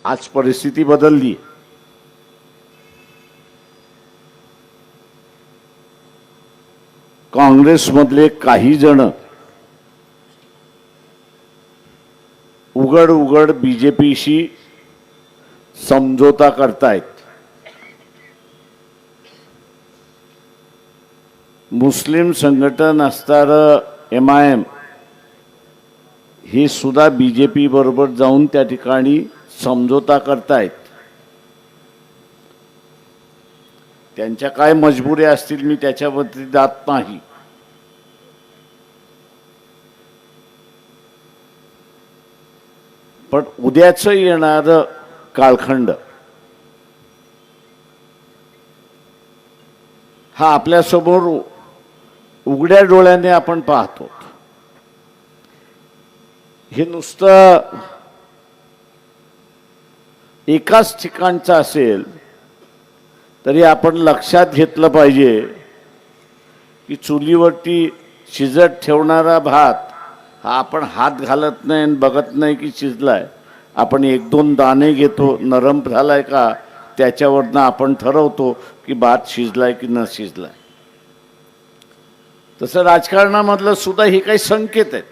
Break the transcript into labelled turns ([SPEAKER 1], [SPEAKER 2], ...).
[SPEAKER 1] आज परिस्थिती बदलली. काँग्रेसमधले काही जण उघड उघड बीजेपीशी समझोता करतायत. मुस्लिम संघटन असणारं MIM हे सुद्धा बीजेपी बरोबर जाऊन त्या ठिकाणी समझोता करतायत. त्यांच्या काय मजबुऱ्या असतील मी त्याच्यावरती जात नाही. पण उद्याचं येणारं कालखंड हा आपल्यासमोर उघड्या डोळ्याने आपण पाहतो. हे नुसतं एकाच ठिकाणचं असेल तरी आपण लक्षात घेतलं पाहिजे की चुलीवरती शिजत ठेवणारा भात हा आपण हात घालत नाही आणि बघत नाही की शिजलाय. आपण एक दोन दाणे घेतो, नरम झालाय का त्याच्यावरनं आपण ठरवतो की भात शिजलाय की न शिजलाय. तसं राजकारणामधलं सुद्धा हे काही संकेत आहेत.